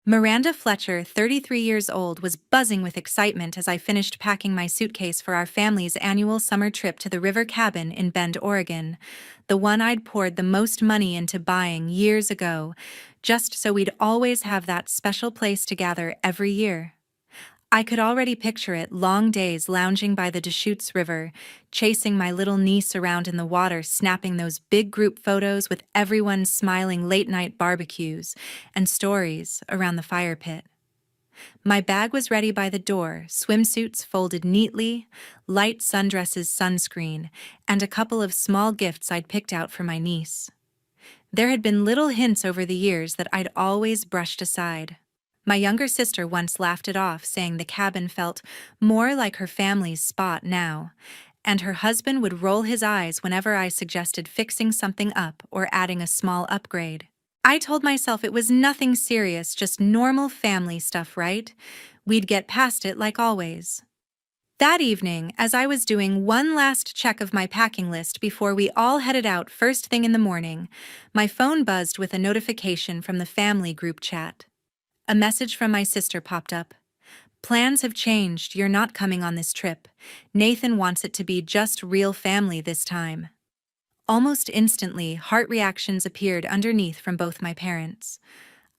Miranda Fletcher, 33 years old, was buzzing with excitement as I finished packing my suitcase for our family's annual summer trip to the River Cabin in Bend, Oregon, the one I'd poured the most money into buying years ago, just so we'd always have that special place to gather every year. I could already picture it: long days lounging by the Deschutes River, chasing my little niece around in the water, snapping those big group photos with everyone smiling, late-night barbecues, and stories around the fire pit. My bag was ready by the door: swimsuits folded neatly, light sundresses, sunscreen, and a couple of small gifts I'd picked out for my niece. There had been little hints over the years that I'd always brushed aside. My younger sister once laughed it off, saying the cabin felt more like her family's spot now, and her husband would roll his eyes whenever I suggested fixing something up or adding a small upgrade. I told myself it was nothing serious, just normal family stuff, right? We'd get past it like always. That evening, as I was doing one last check of my packing list before we all headed out first thing in the morning, my phone buzzed with a notification from the family group chat. A message from my sister popped up. "Plans have changed, you're not coming on this trip. Nathan wants it to be just real family this time." Almost instantly, heart reactions appeared underneath from both my parents.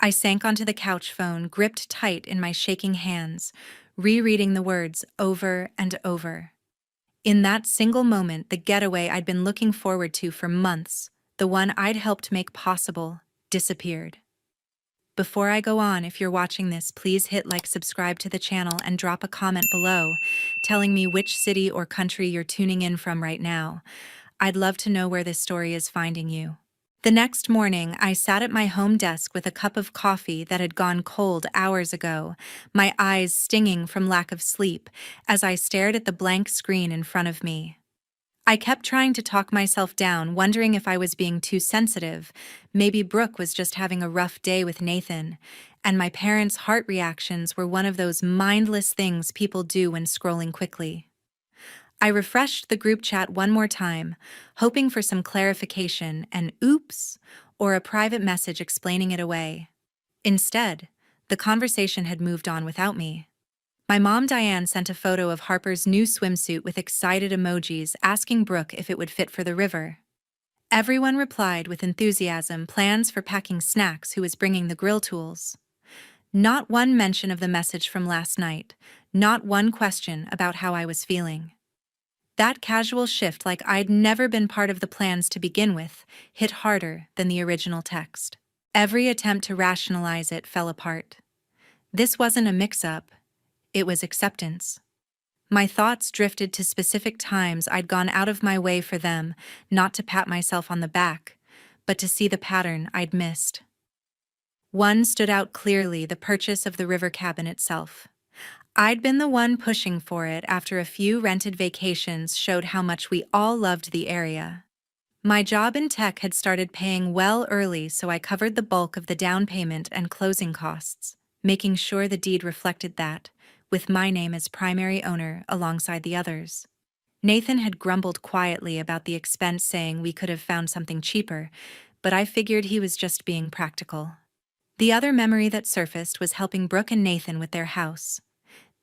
I sank onto the couch phone, gripped tight in my shaking hands, rereading the words over and over. In that single moment, the getaway I'd been looking forward to for months, the one I'd helped make possible, disappeared. Before I go on, if you're watching this, please hit like, subscribe to the channel, and drop a comment below telling me which city or country you're tuning in from right now. I'd love to know where this story is finding you. The next morning, I sat at my home desk with a cup of coffee that had gone cold hours ago, my eyes stinging from lack of sleep as I stared at the blank screen in front of me. I kept trying to talk myself down, wondering if I was being too sensitive. Maybe Brooke was just having a rough day with Nathan, and my parents' heart reactions were one of those mindless things people do when scrolling quickly. I refreshed the group chat one more time, hoping for some clarification, and oops, or a private message explaining it away. Instead, the conversation had moved on without me. My mom, Diane, sent a photo of Harper's new swimsuit with excited emojis, asking Brooke if it would fit for the river. Everyone replied with enthusiasm, plans for packing snacks, who was bringing the grill tools. Not one mention of the message from last night, not one question about how I was feeling. That casual shift, like I'd never been part of the plans to begin with, hit harder than the original text. Every attempt to rationalize it fell apart. This wasn't a mix-up. It was acceptance. My thoughts drifted to specific times I'd gone out of my way for them, not to pat myself on the back, but to see the pattern I'd missed. One stood out clearly: the purchase of the river cabin itself. I'd been the one pushing for it after a few rented vacations showed how much we all loved the area. My job in tech had started paying well early, so I covered the bulk of the down payment and closing costs, making sure the deed reflected that, with my name as primary owner alongside the others. Nathan had grumbled quietly about the expense, saying we could have found something cheaper, but I figured he was just being practical. The other memory that surfaced was helping Brooke and Nathan with their house.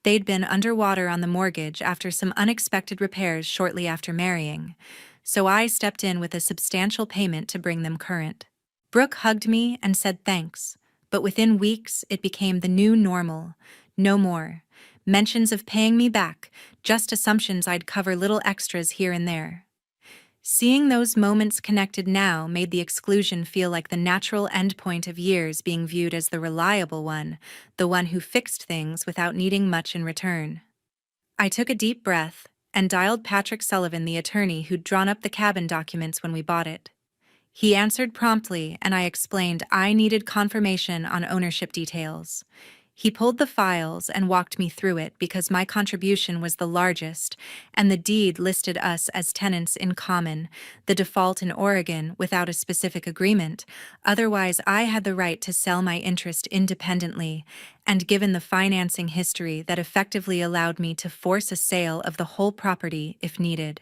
They'd been underwater on the mortgage after some unexpected repairs shortly after marrying, so I stepped in with a substantial payment to bring them current. Brooke hugged me and said thanks, but within weeks it became the new normal. No more mentions of paying me back, just assumptions I'd cover little extras here and there. Seeing those moments connected now made the exclusion feel like the natural endpoint of years being viewed as the reliable one, the one who fixed things without needing much in return. I took a deep breath and dialed Patrick Sullivan, the attorney who'd drawn up the cabin documents when we bought it. He answered promptly, and I explained I needed confirmation on ownership details. He pulled the files and walked me through it because my contribution was the largest, and the deed listed us as tenants in common, the default in Oregon without a specific agreement. Otherwise, I had the right to sell my interest independently, and given the financing history, that effectively allowed me to force a sale of the whole property if needed.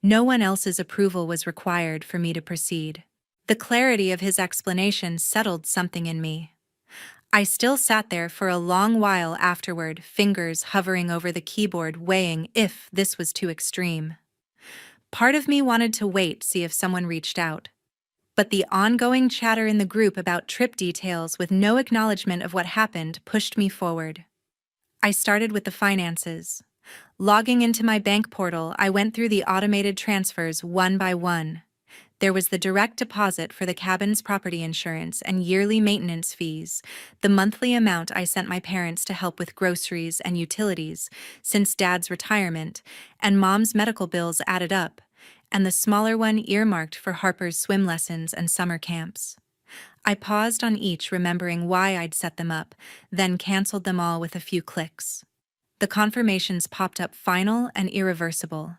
No one else's approval was required for me to proceed. The clarity of his explanation settled something in me. I still sat there for a long while afterward, fingers hovering over the keyboard, weighing if this was too extreme. Part of me wanted to wait, see if someone reached out. But the ongoing chatter in the group about trip details with no acknowledgement of what happened pushed me forward. I started with the finances. Logging into my bank portal, I went through the automated transfers one by one. There was the direct deposit for the cabin's property insurance and yearly maintenance fees, the monthly amount I sent my parents to help with groceries and utilities since Dad's retirement, and Mom's medical bills added up, and the smaller one earmarked for Harper's swim lessons and summer camps. I paused on each, remembering why I'd set them up, then canceled them all with a few clicks. The confirmations popped up final and irreversible.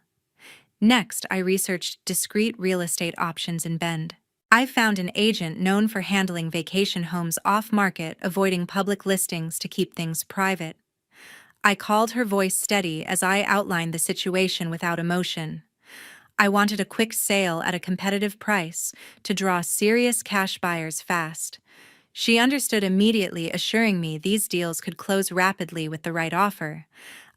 Next, I researched discrete real estate options in Bend. I found an agent known for handling vacation homes off-market, avoiding public listings to keep things private. I called, her voice steady as I outlined the situation without emotion. I wanted a quick sale at a competitive price to draw serious cash buyers fast. She understood immediately, assuring me these deals could close rapidly with the right offer.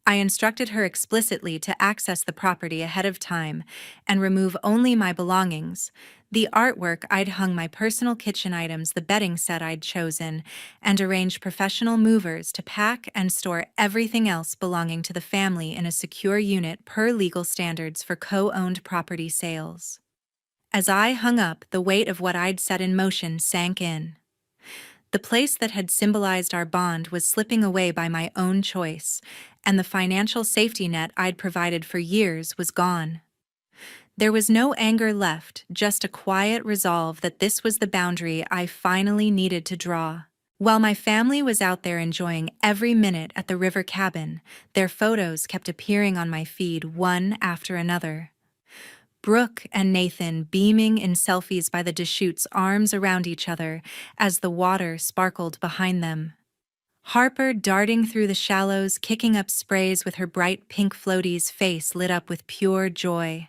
I instructed her explicitly to access the property ahead of time and remove only my belongings, the artwork I'd hung, my personal kitchen items, the bedding set I'd chosen, and arrange professional movers to pack and store everything else belonging to the family in a secure unit per legal standards for co-owned property sales. As I hung up, the weight of what I'd set in motion sank in. The place that had symbolized our bond was slipping away by my own choice, and the financial safety net I'd provided for years was gone. There was no anger left, just a quiet resolve that this was the boundary I finally needed to draw. While my family was out there enjoying every minute at the river cabin, their photos kept appearing on my feed one after another. Brooke and Nathan beaming in selfies by the Deschutes, arms around each other as the water sparkled behind them. Harper darting through the shallows, kicking up sprays with her bright pink floaties, face lit up with pure joy.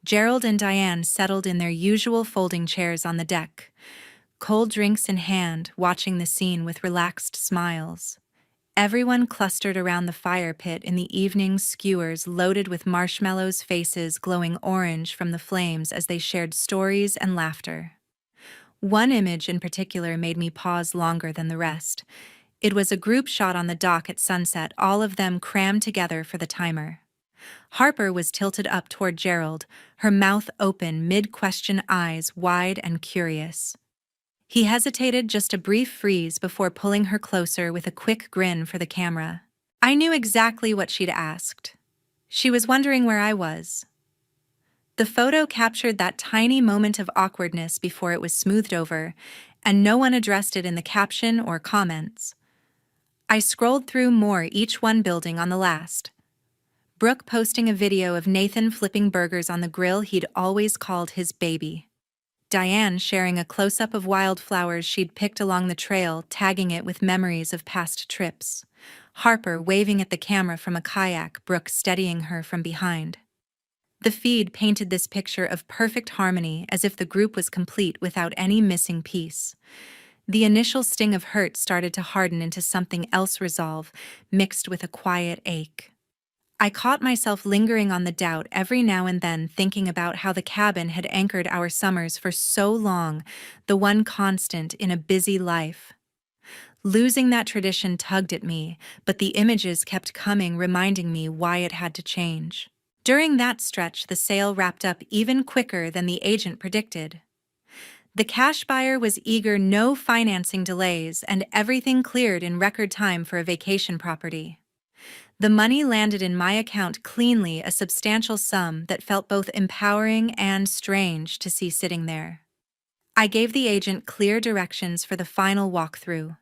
Gerald and Diane settled in their usual folding chairs on the deck, cold drinks in hand, watching the scene with relaxed smiles. Everyone clustered around the fire pit in the evening, skewers loaded with marshmallows, faces glowing orange from the flames as they shared stories and laughter. One image in particular made me pause longer than the rest. It was a group shot on the dock at sunset, all of them crammed together for the timer. Harper was tilted up toward Gerald, her mouth open, mid-question, eyes wide and curious. He hesitated, just a brief freeze before pulling her closer with a quick grin for the camera. I knew exactly what she'd asked. She was wondering where I was. The photo captured that tiny moment of awkwardness before it was smoothed over, and no one addressed it in the caption or comments. I scrolled through more, each one building on the last. Brooke posting a video of Nathan flipping burgers on the grill he'd always called his baby. Diane sharing a close-up of wildflowers she'd picked along the trail, tagging it with memories of past trips. Harper waving at the camera from a kayak, Brooke steadying her from behind. The feed painted this picture of perfect harmony, as if the group was complete without any missing piece. The initial sting of hurt started to harden into something else, resolve, mixed with a quiet ache. I caught myself lingering on the doubt every now and then, thinking about how the cabin had anchored our summers for so long, the one constant in a busy life. Losing that tradition tugged at me, but the images kept coming, reminding me why it had to change. During that stretch, the sale wrapped up even quicker than the agent predicted. The cash buyer was eager, no financing delays, and everything cleared in record time for a vacation property. The money landed in my account cleanly, a substantial sum that felt both empowering and strange to see sitting there. I gave the agent clear directions for the final walkthrough.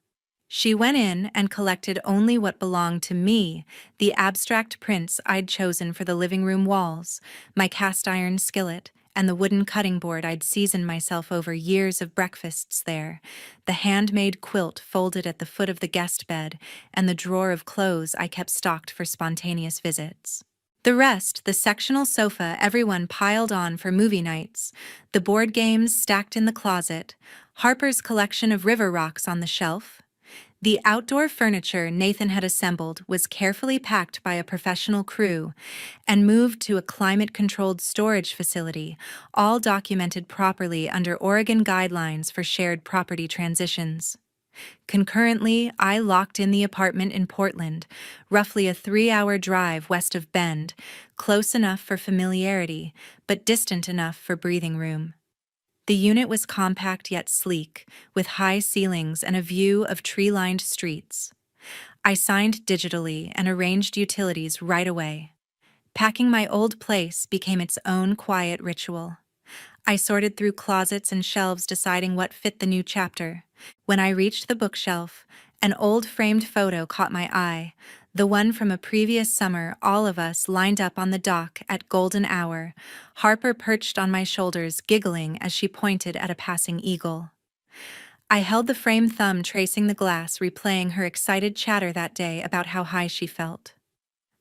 She went in and collected only what belonged to me, the abstract prints I'd chosen for the living room walls, my cast-iron skillet, and the wooden cutting board I'd seasoned myself over years of breakfasts there, the handmade quilt folded at the foot of the guest bed, and the drawer of clothes I kept stocked for spontaneous visits. The rest, the sectional sofa everyone piled on for movie nights, the board games stacked in the closet, Harper's collection of river rocks on the shelf, The outdoor furniture Nathan had assembled was carefully packed by a professional crew and moved to a climate-controlled storage facility, all documented properly under Oregon guidelines for shared property transitions. Concurrently, I locked in the apartment in Portland, roughly a 3-hour drive west of Bend, close enough for familiarity, but distant enough for breathing room. The unit was compact yet sleek, with high ceilings and a view of tree-lined streets. I signed digitally and arranged utilities right away. Packing my old place became its own quiet ritual. I sorted through closets and shelves, deciding what fit the new chapter. When I reached the bookshelf, an old framed photo caught my eye, the one from a previous summer, all of us lined up on the dock at golden hour, Harper perched on my shoulders, giggling as she pointed at a passing eagle. I held the frame, thumb tracing the glass, replaying her excited chatter that day about how high she felt.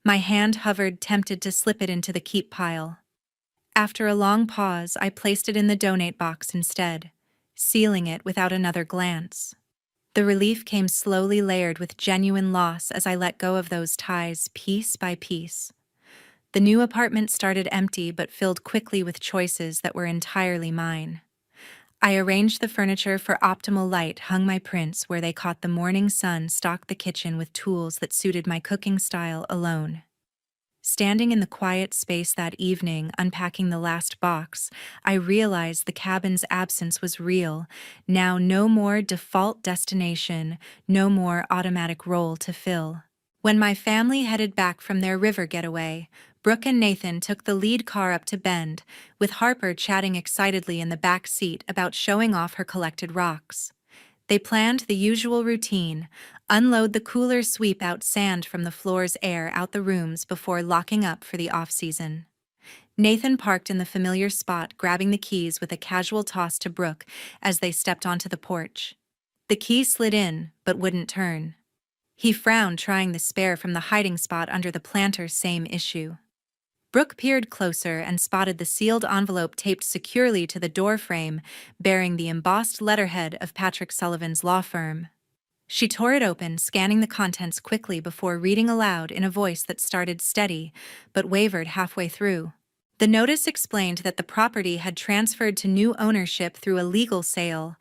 My hand hovered, tempted to slip it into the keep pile. After a long pause, I placed it in the donate box instead, sealing it without another glance. The relief came slowly, layered with genuine loss as I let go of those ties piece by piece. The new apartment started empty but filled quickly with choices that were entirely mine. I arranged the furniture for optimal light, hung my prints where they caught the morning sun, stocked the kitchen with tools that suited my cooking style alone. Standing in the quiet space that evening, unpacking the last box, I realized the cabin's absence was real. Now no more default destination, no more automatic role to fill. When my family headed back from their river getaway, Brooke and Nathan took the lead car up to Bend, with Harper chatting excitedly in the back seat about showing off her collected rocks. They planned the usual routine: unload the cooler, sweep out sand from the floor's air out the rooms before locking up for the off-season. Nathan parked in the familiar spot, grabbing the keys with a casual toss to Brooke as they stepped onto the porch. The key slid in, but wouldn't turn. He frowned, trying the spare from the hiding spot under the planter, same issue. Brooke peered closer and spotted the sealed envelope taped securely to the door frame, bearing the embossed letterhead of Patrick Sullivan's law firm. She tore it open, scanning the contents quickly before reading aloud in a voice that started steady, but wavered halfway through. The notice explained that the property had transferred to new ownership through a legal sale.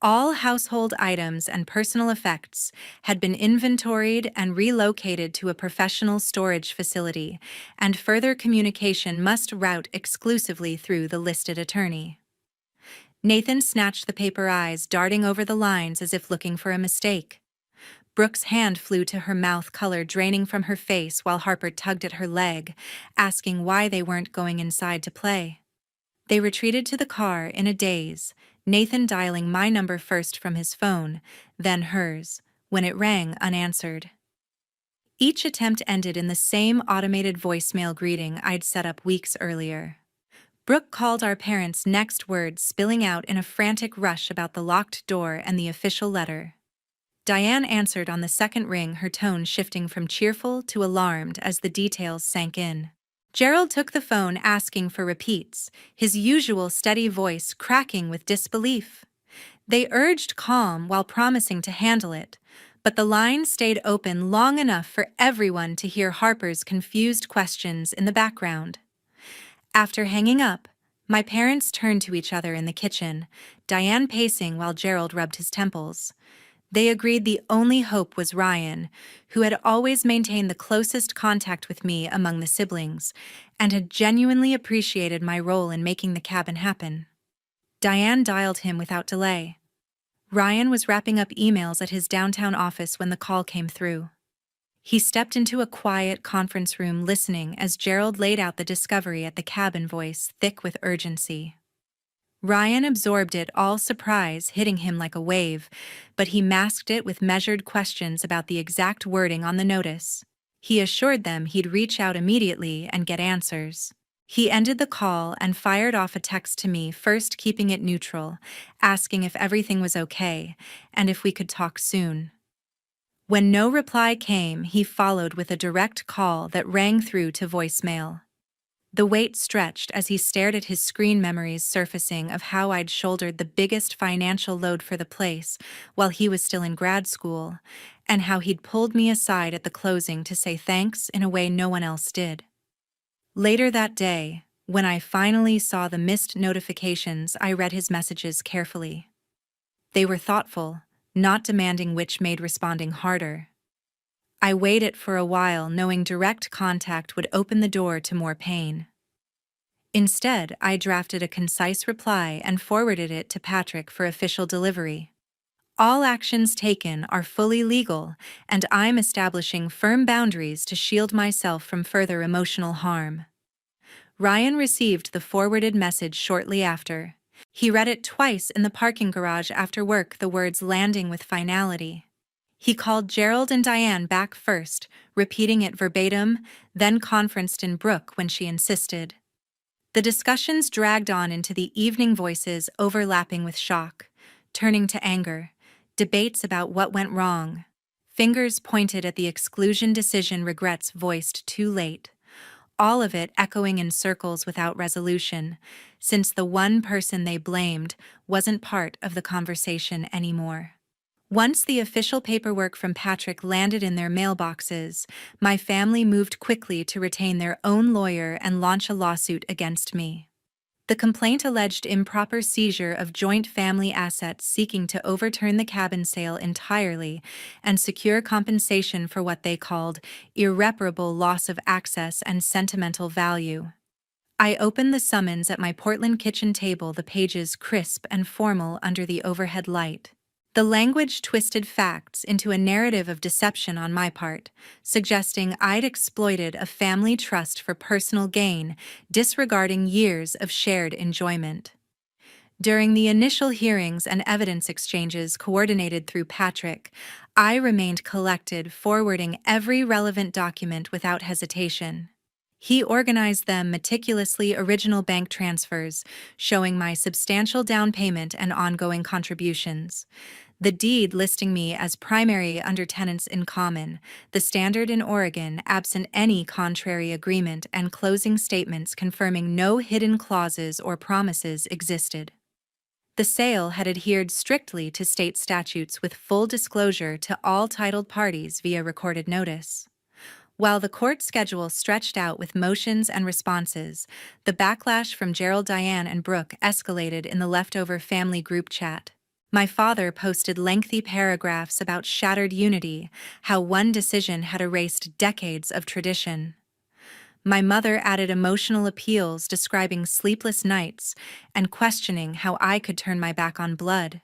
All household items and personal effects had been inventoried and relocated to a professional storage facility, and further communication must route exclusively through the listed attorney. Nathan snatched the paper, eyes darting over the lines as if looking for a mistake. Brooke's hand flew to her mouth, color draining from her face, while Harper tugged at her leg, asking why they weren't going inside to play. They retreated to the car in a daze, Nathan dialing my number first from his phone, then hers, when it rang unanswered. Each attempt ended in the same automated voicemail greeting I'd set up weeks earlier. Brooke called our parents' next words, spilling out in a frantic rush about the locked door and the official letter. Diane answered on the second ring, her tone shifting from cheerful to alarmed as the details sank in. Gerald took the phone, asking for repeats, his usual steady voice cracking with disbelief. They urged calm while promising to handle it, but the line stayed open long enough for everyone to hear Harper's confused questions in the background. After hanging up, my parents turned to each other in the kitchen, Diane pacing while Gerald rubbed his temples. They agreed the only hope was Ryan, who had always maintained the closest contact with me among the siblings, and had genuinely appreciated my role in making the cabin happen. Diane dialed him without delay. Ryan was wrapping up emails at his downtown office when the call came through. He stepped into a quiet conference room, listening as Gerald laid out the discovery at the cabin, voice thick with urgency. Ryan absorbed it all, surprise hitting him like a wave, but he masked it with measured questions about the exact wording on the notice. He assured them he'd reach out immediately and get answers. He ended the call and fired off a text to me, first keeping it neutral, asking if everything was okay and if we could talk soon. When no reply came, he followed with a direct call that rang through to voicemail. The weight stretched as he stared at his screen memories surfacing of how I'd shouldered the biggest financial load for the place while he was still in grad school, and how he'd pulled me aside at the closing to say thanks in a way no one else did. Later that day, when I finally saw the missed notifications, I read his messages carefully. They were thoughtful, not demanding, which made responding harder. I waited for a while, knowing direct contact would open the door to more pain. Instead, I drafted a concise reply and forwarded it to Patrick for official delivery. All actions taken are fully legal, and I'm establishing firm boundaries to shield myself from further emotional harm. Ryan received the forwarded message shortly after. He read it twice in the parking garage after work, the words landing with finality. He called Gerald and Diane back first, repeating it verbatim, then conferenced in Brooke when she insisted. The discussions dragged on into the evening, voices overlapping with shock, turning to anger, debates about what went wrong. Fingers pointed at the exclusion decision, regrets voiced too late. All of it echoing in circles without resolution, since the one person they blamed wasn't part of the conversation anymore. Once the official paperwork from Patrick landed in their mailboxes, my family moved quickly to retain their own lawyer and launch a lawsuit against me. The complaint alleged improper seizure of joint family assets, seeking to overturn the cabin sale entirely and secure compensation for what they called irreparable loss of access and sentimental value. I opened the summons at my Portland kitchen table, the pages crisp and formal under the overhead light. The language twisted facts into a narrative of deception on my part, suggesting I'd exploited a family trust for personal gain, disregarding years of shared enjoyment. During the initial hearings and evidence exchanges coordinated through Patrick, I remained collected, forwarding every relevant document without hesitation. He organized them meticulously, original bank transfers, showing my substantial down payment and ongoing contributions. The deed listing me as primary under tenants in common, the standard in Oregon absent any contrary agreement, and closing statements confirming no hidden clauses or promises existed. The sale had adhered strictly to state statutes, with full disclosure to all titled parties via recorded notice. While the court schedule stretched out with motions and responses, the backlash from Gerald, Diane, and Brooke escalated in the leftover family group chat. My father posted lengthy paragraphs about shattered unity, how one decision had erased decades of tradition. My mother added emotional appeals describing sleepless nights and questioning how I could turn my back on blood.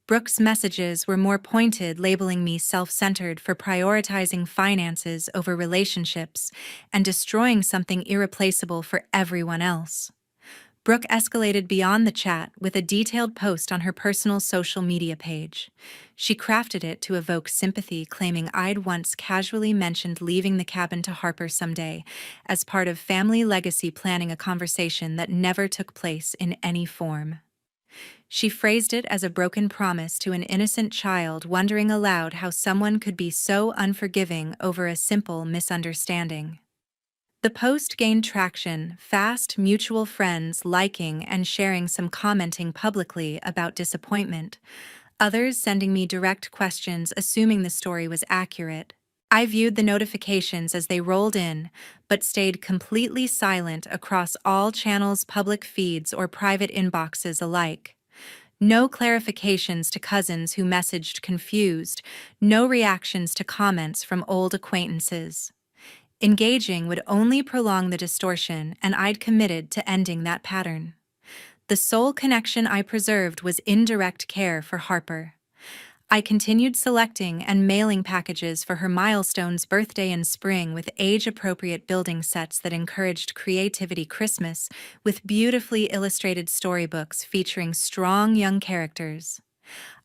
Brooke's messages were more pointed, labeling me self-centered for prioritizing finances over relationships and destroying something irreplaceable for everyone else. Brooke escalated beyond the chat with a detailed post on her personal social media page. She crafted it to evoke sympathy, claiming I'd once casually mentioned leaving the cabin to Harper someday as part of family legacy planning, a conversation that never took place in any form. She phrased it as a broken promise to an innocent child, wondering aloud how someone could be so unforgiving over a simple misunderstanding. The post gained traction fast, mutual friends liking and sharing, some commenting publicly about disappointment, others sending me direct questions assuming the story was accurate. I viewed the notifications as they rolled in, but stayed completely silent across all channels, public feeds, or private inboxes alike. No clarifications to cousins who messaged confused, no reactions to comments from old acquaintances. Engaging would only prolong the distortion, and I'd committed to ending that pattern. The sole connection I preserved was indirect care for Harper. I continued selecting and mailing packages for her milestones, birthday and spring, with age-appropriate building sets that encouraged creativity, Christmas with beautifully illustrated storybooks featuring strong young characters.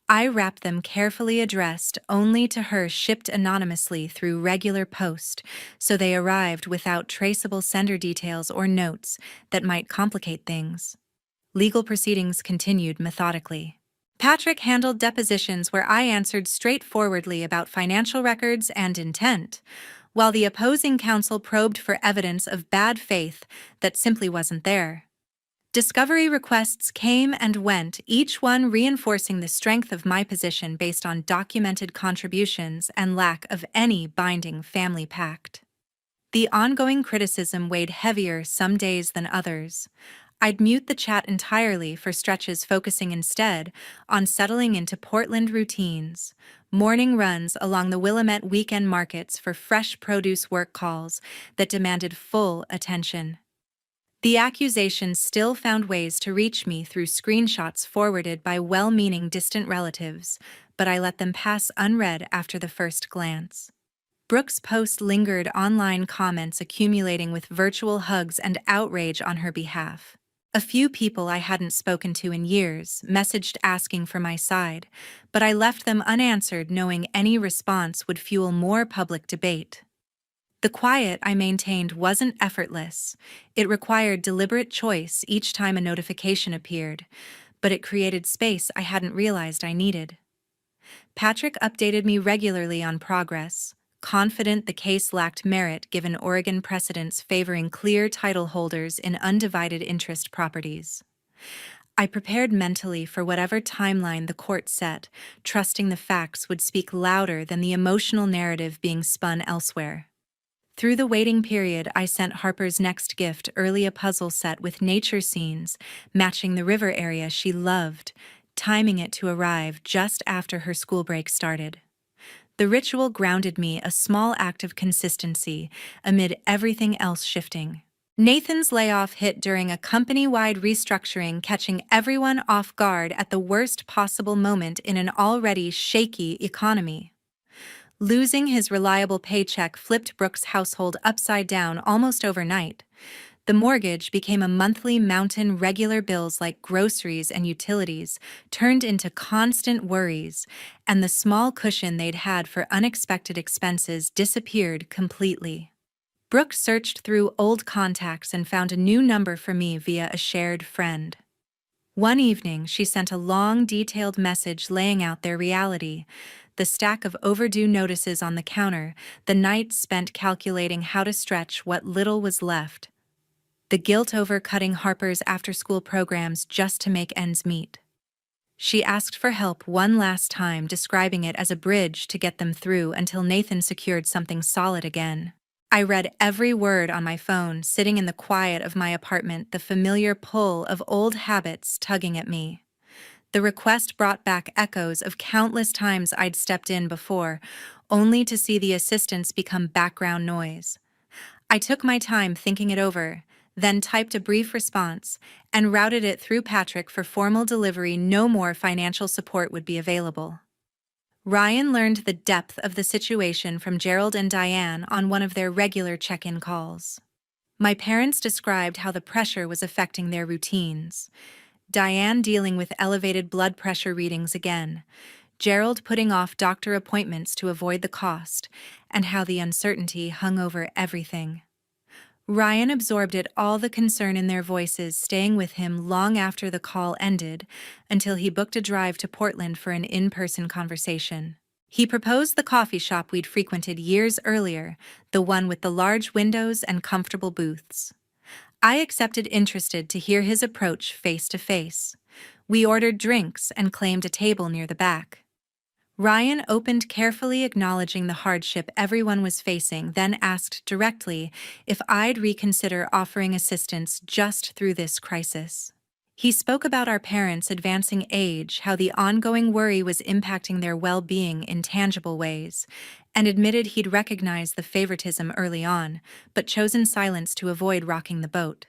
I wrapped them carefully, addressed only to her, shipped anonymously through regular post, so they arrived without traceable sender details or notes that might complicate things. Legal proceedings continued methodically. Patrick handled depositions where I answered straightforwardly about financial records and intent, while the opposing counsel probed for evidence of bad faith that simply wasn't there. Discovery requests came and went, each one reinforcing the strength of my position based on documented contributions and lack of any binding family pact. The ongoing criticism weighed heavier some days than others. I'd mute the chat entirely for stretches, focusing instead on settling into Portland routines, morning runs along the Willamette weekend markets for fresh produce, work calls that demanded full attention. The accusations still found ways to reach me through screenshots forwarded by well-meaning distant relatives, but I let them pass unread after the first glance. Brooke's post lingered, online comments accumulating with virtual hugs and outrage on her behalf. A few people I hadn't spoken to in years messaged asking for my side, but I left them unanswered, knowing any response would fuel more public debate. The quiet I maintained wasn't effortless. It required deliberate choice each time a notification appeared, but it created space I hadn't realized I needed. Patrick updated me regularly on progress, confident the case lacked merit given Oregon precedents favoring clear title holders in undivided interest properties. I prepared mentally for whatever timeline the court set, trusting the facts would speak louder than the emotional narrative being spun elsewhere. Through the waiting period, I sent Harper's next gift early, a puzzle set with nature scenes matching the river area she loved, timing it to arrive just after her school break started. The ritual grounded me, a small act of consistency amid everything else shifting. Nathan's layoff hit during a company-wide restructuring, catching everyone off guard at the worst possible moment in an already shaky economy. Losing his reliable paycheck flipped Brooke's household upside down almost overnight. The mortgage became a monthly mountain, regular bills like groceries and utilities turned into constant worries, and the small cushion they'd had for unexpected expenses disappeared completely. Brooke searched through old contacts and found a new number for me via a shared friend. One evening, she sent a long, detailed message laying out their reality: the stack of overdue notices on the counter, the night spent calculating how to stretch what little was left, the guilt over cutting Harper's after-school programs just to make ends meet. She asked for help one last time, describing it as a bridge to get them through until Nathan secured something solid again. I read every word on my phone, sitting in the quiet of my apartment, the familiar pull of old habits tugging at me. The request brought back echoes of countless times I'd stepped in before, only to see the assistance become background noise. I took my time thinking it over, then typed a brief response and routed it through Patrick for formal delivery. No more financial support would be available. Ryan learned the depth of the situation from Gerald and Diane on one of their regular check-in calls. My parents described how the pressure was affecting their routines. Diane dealing with elevated blood pressure readings again, Gerald putting off doctor appointments to avoid the cost, and how the uncertainty hung over everything. Ryan absorbed it all, the concern in their voices staying with him long after the call ended, until he booked a drive to Portland for an in-person conversation. He proposed the coffee shop we'd frequented years earlier, the one with the large windows and comfortable booths. I accepted, interested to hear his approach face to face. We ordered drinks and claimed a table near the back. Ryan opened carefully, acknowledging the hardship everyone was facing, then asked directly if I'd reconsider offering assistance just through this crisis. He spoke about our parents' advancing age, how the ongoing worry was impacting their well-being in tangible ways, and admitted he'd recognized the favoritism early on, but chosen silence to avoid rocking the boat.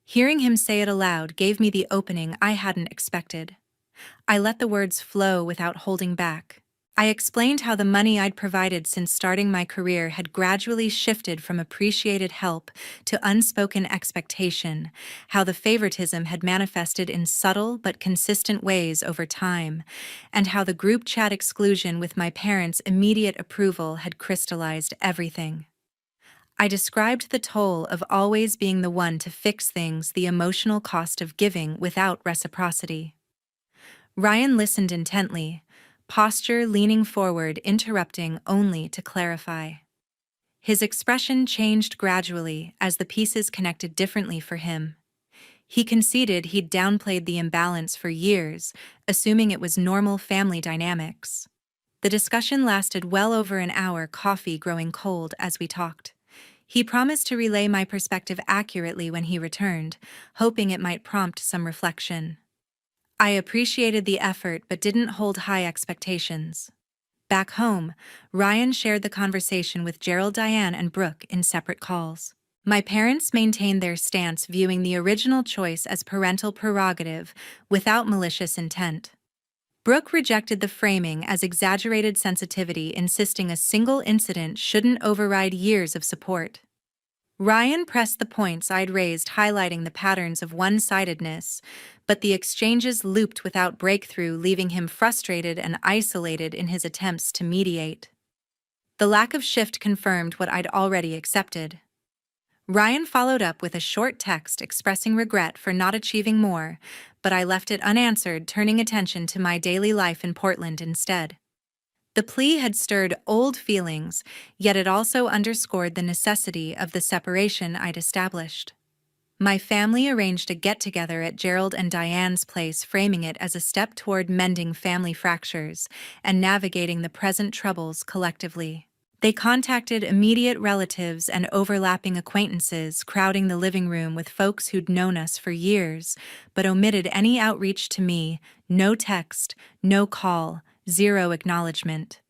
Hearing him say it aloud gave me the opening I hadn't expected. I let the words flow without holding back. I explained how the money I'd provided since starting my career had gradually shifted from appreciated help to unspoken expectation, how the favoritism had manifested in subtle but consistent ways over time, and how the group chat exclusion with my parents' immediate approval had crystallized everything. I described the toll of always being the one to fix things, the emotional cost of giving without reciprocity. Ryan listened intently, posture leaning forward, interrupting only to clarify. His expression changed gradually as the pieces connected differently for him. He conceded he'd downplayed the imbalance for years, assuming it was normal family dynamics. The discussion lasted well over an hour, coffee growing cold as we talked. He promised to relay my perspective accurately when he returned, hoping it might prompt some reflection. I appreciated the effort but didn't hold high expectations. Back home, Ryan shared the conversation with Gerald, Diane, and Brooke in separate calls. My parents maintained their stance, viewing the original choice as parental prerogative without malicious intent. Brooke rejected the framing as exaggerated sensitivity, insisting a single incident shouldn't override years of support. Ryan pressed the points I'd raised, highlighting the patterns of one-sidedness, but the exchanges looped without breakthrough, leaving him frustrated and isolated in his attempts to mediate. The lack of shift confirmed what I'd already accepted. Ryan followed up with a short text expressing regret for not achieving more, but I left it unanswered, turning attention to my daily life in Portland instead. The plea had stirred old feelings, yet it also underscored the necessity of the separation I'd established. My family arranged a get-together at Gerald and Diane's place, framing it as a step toward mending family fractures and navigating the present troubles collectively. They contacted immediate relatives and overlapping acquaintances, crowding the living room with folks who'd known us for years, but omitted any outreach to me. No text, no call, zero acknowledgement.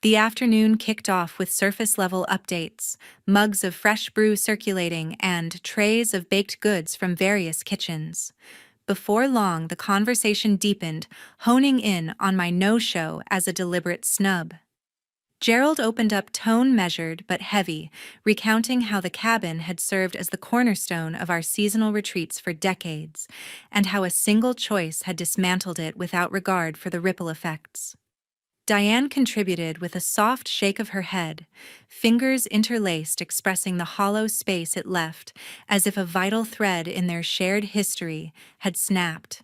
The afternoon kicked off with surface-level updates, mugs of fresh brew circulating, and trays of baked goods from various kitchens. Before long, the conversation deepened, honing in on my no-show as a deliberate snub. Gerald opened up, tone measured but heavy, recounting how the cabin had served as the cornerstone of our seasonal retreats for decades, and how a single choice had dismantled it without regard for the ripple effects. Diane contributed with a soft shake of her head, fingers interlaced, expressing the hollow space it left, as if a vital thread in their shared history had snapped.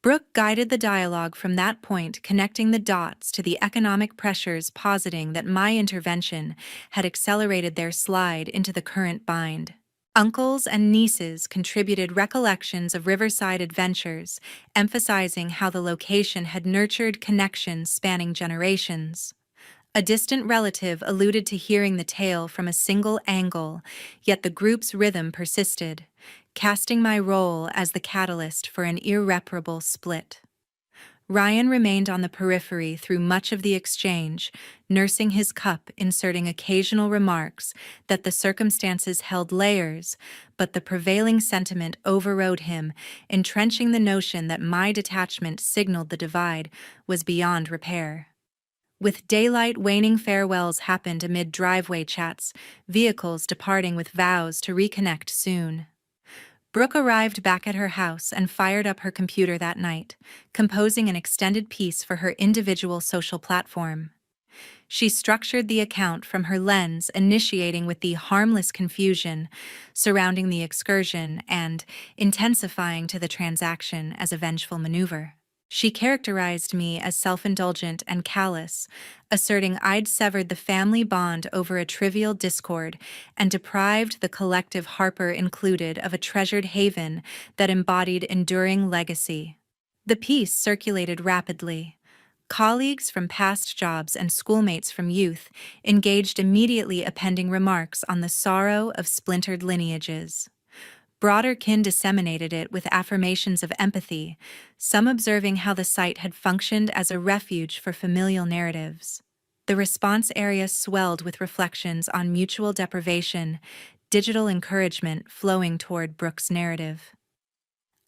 Brooke guided the dialogue from that point, connecting the dots to the economic pressures, positing that my intervention had accelerated their slide into the current bind. Uncles and nieces contributed recollections of riverside adventures, emphasizing how the location had nurtured connections spanning generations. A distant relative alluded to hearing the tale from a single angle, yet the group's rhythm persisted, casting my role as the catalyst for an irreparable split. Ryan remained on the periphery through much of the exchange, nursing his cup, inserting occasional remarks that the circumstances held layers, but the prevailing sentiment overrode him, entrenching the notion that my detachment signaled the divide was beyond repair. With daylight waning, farewells happened amid driveway chats, vehicles departing with vows to reconnect soon. Brooke arrived back at her house and fired up her computer that night, composing an extended piece for her individual social platform. She structured the account from her lens, initiating with the harmless confusion surrounding the excursion and intensifying to the transaction as a vengeful maneuver. She characterized me as self-indulgent and callous, asserting I'd severed the family bond over a trivial discord and deprived the collective, Harper included, of a treasured haven that embodied enduring legacy. The piece circulated rapidly. Colleagues from past jobs and schoolmates from youth engaged immediately, appending remarks on the sorrow of splintered lineages. Broader kin disseminated it with affirmations of empathy, some observing how the site had functioned as a refuge for familial narratives. The response area swelled with reflections on mutual deprivation, digital encouragement flowing toward Brooke's narrative.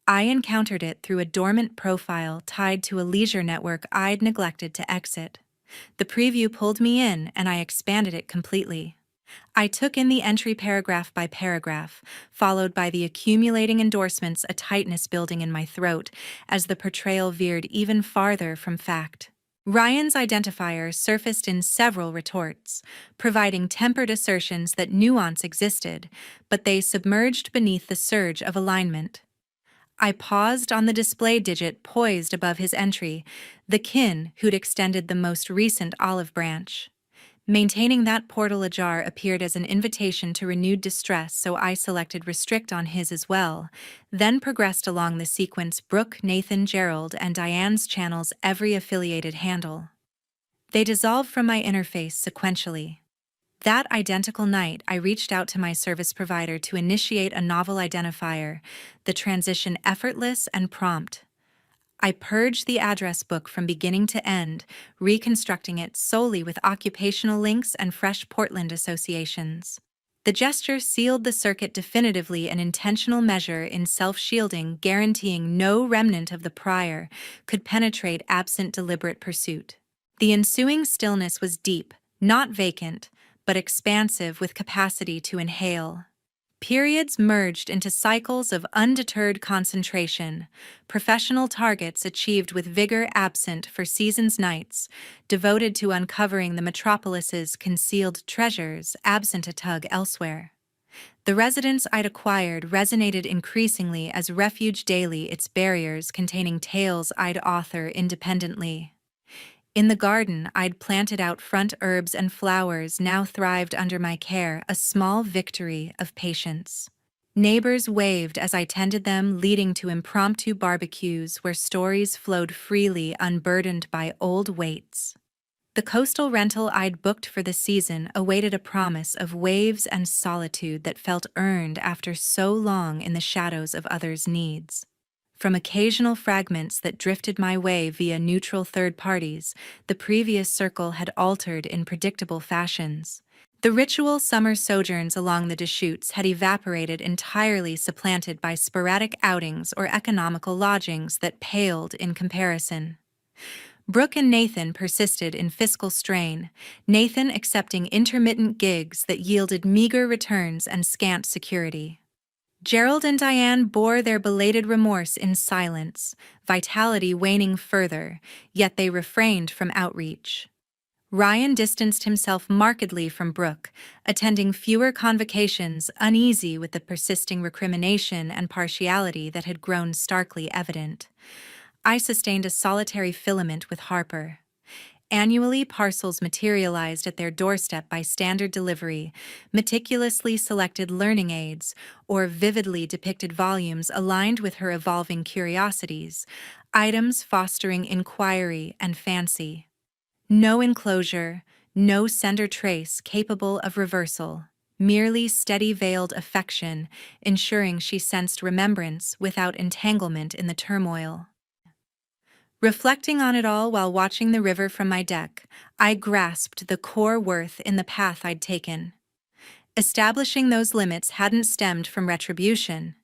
I encountered it through a dormant profile tied to a leisure network I'd neglected to exit. The preview pulled me in, and I expanded it completely. I took in the entry paragraph by paragraph, followed by the accumulating endorsements, a tightness building in my throat as the portrayal veered even farther from fact. Ryan's identifier surfaced in several retorts, providing tempered assertions that nuance existed, but they submerged beneath the surge of alignment. I paused on the display digit poised above his entry, the kin who'd extended the most recent olive branch. Maintaining that portal ajar appeared as an invitation to renewed distress, so I selected restrict on his as well, then progressed along the sequence Brooke, Nathan, Gerald, and Diane's channels every affiliated handle. They dissolved from my interface sequentially. That identical night, I reached out to my service provider to initiate a novel identifier, the transition effortless and prompt. I purged the address book from beginning to end, reconstructing it solely with occupational links and fresh Portland associations. The gesture sealed the circuit definitively, an intentional measure in self-shielding, guaranteeing no remnant of the prior could penetrate absent deliberate pursuit. The ensuing stillness was deep, not vacant, but expansive with capacity to inhale. Periods merged into cycles of undeterred concentration, professional targets achieved with vigor absent for seasons nights, devoted to uncovering the metropolis's concealed treasures absent a tug elsewhere. The residence I'd acquired resonated increasingly as refuge daily, its barriers containing tales I'd author independently. In the garden I'd planted out front herbs and flowers now thrived under my care, a small victory of patience. Neighbors waved as I tended them, leading to impromptu barbecues where stories flowed freely, unburdened by old weights. The coastal rental I'd booked for the season awaited a promise of waves and solitude that felt earned after so long in the shadows of others' needs. From occasional fragments that drifted my way via neutral third parties, the previous circle had altered in predictable fashions. The ritual summer sojourns along the Deschutes had evaporated entirely, supplanted by sporadic outings or economical lodgings that paled in comparison. Brooke and Nathan persisted in fiscal strain, Nathan accepting intermittent gigs that yielded meager returns and scant security. Gerald and Diane bore their belated remorse in silence, vitality waning further, yet they refrained from outreach. Ryan distanced himself markedly from Brooke, attending fewer convocations, uneasy with the persisting recrimination and partiality that had grown starkly evident. I sustained a solitary filament with Harper. Annually, parcels materialized at their doorstep by standard delivery, meticulously selected learning aids, or vividly depicted volumes aligned with her evolving curiosities, items fostering inquiry and fancy. No enclosure, no sender trace capable of reversal, merely steady veiled affection, ensuring she sensed remembrance without entanglement in the turmoil. Reflecting on it all while watching the river from my deck, I grasped the core worth in the path I'd taken. Establishing those limits hadn't stemmed from retribution.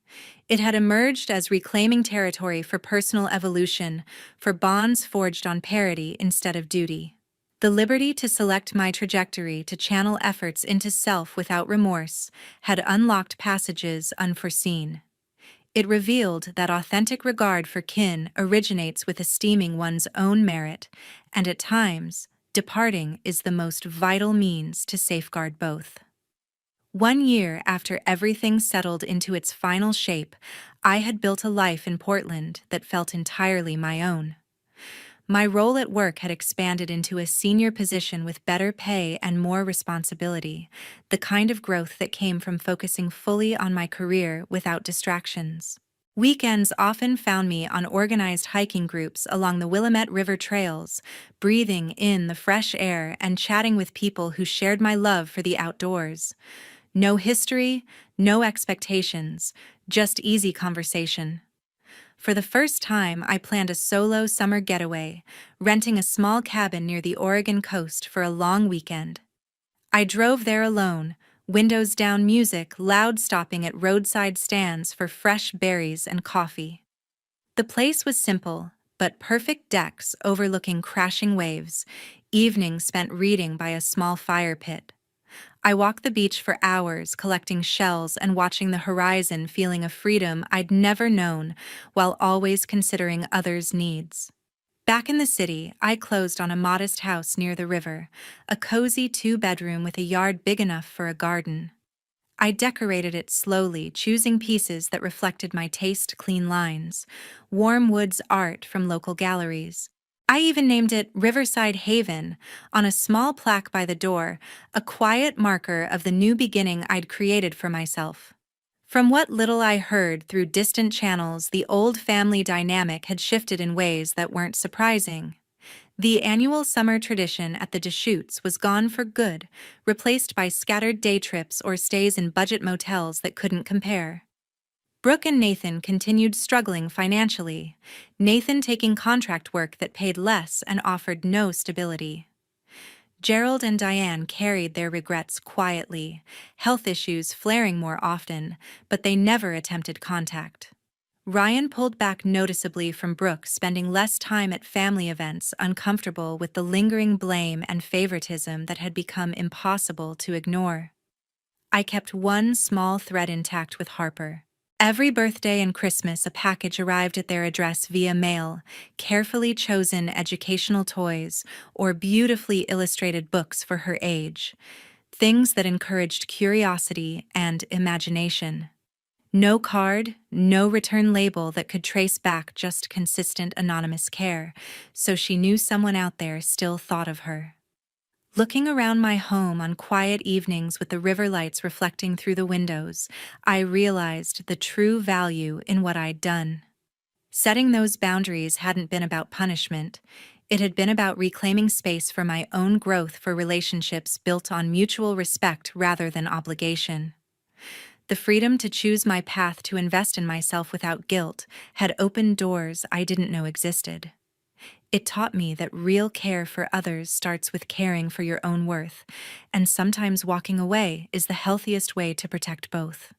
It had emerged as reclaiming territory for personal evolution, for bonds forged on parity instead of duty. The liberty to select my trajectory, to channel efforts into self without remorse, had unlocked passages unforeseen. It revealed that authentic regard for kin originates with esteeming one's own merit, and at times, departing is the most vital means to safeguard both. 1 year after everything settled into its final shape, I had built a life in Portland that felt entirely my own. My role at work had expanded into a senior position with better pay and more responsibility, the kind of growth that came from focusing fully on my career without distractions. Weekends often found me on organized hiking groups along the Willamette River trails, breathing in the fresh air and chatting with people who shared my love for the outdoors. No history, no expectations, just easy conversation. For the first time, I planned a solo summer getaway, renting a small cabin near the Oregon coast for a long weekend. I drove there alone, windows down, music loud, stopping at roadside stands for fresh berries and coffee. The place was simple, but perfect: decks overlooking crashing waves, evenings spent reading by a small fire pit. I walked the beach for hours, collecting shells and watching the horizon, feeling a freedom I'd never known, while always considering others' needs. Back in the city, I closed on a modest house near the river, a cozy 2-bedroom with a yard big enough for a garden. I decorated it slowly, choosing pieces that reflected my taste: clean lines, warm woods, art from local galleries. I even named it Riverside Haven on a small plaque by the door, a quiet marker of the new beginning I'd created for myself. From what little I heard through distant channels, the old family dynamic had shifted in ways that weren't surprising. The annual summer tradition at the Deschutes was gone for good, replaced by scattered day trips or stays in budget motels that couldn't compare. Brooke and Nathan continued struggling financially, Nathan taking contract work that paid less and offered no stability. Gerald and Diane carried their regrets quietly, health issues flaring more often, but they never attempted contact. Ryan pulled back noticeably from Brooke, spending less time at family events, uncomfortable with the lingering blame and favoritism that had become impossible to ignore. I kept one small thread intact with Harper. Every birthday and Christmas, a package arrived at their address via mail, carefully chosen educational toys or beautifully illustrated books for her age, things that encouraged curiosity and imagination. No card, no return label that could trace back, just consistent anonymous care, so she knew someone out there still thought of her. Looking around my home on quiet evenings with the river lights reflecting through the windows, I realized the true value in what I'd done. Setting those boundaries hadn't been about punishment. It had been about reclaiming space for my own growth, for relationships built on mutual respect rather than obligation. The freedom to choose my path, to invest in myself without guilt, had opened doors I didn't know existed. It taught me that real care for others starts with caring for your own worth, and sometimes walking away is the healthiest way to protect both.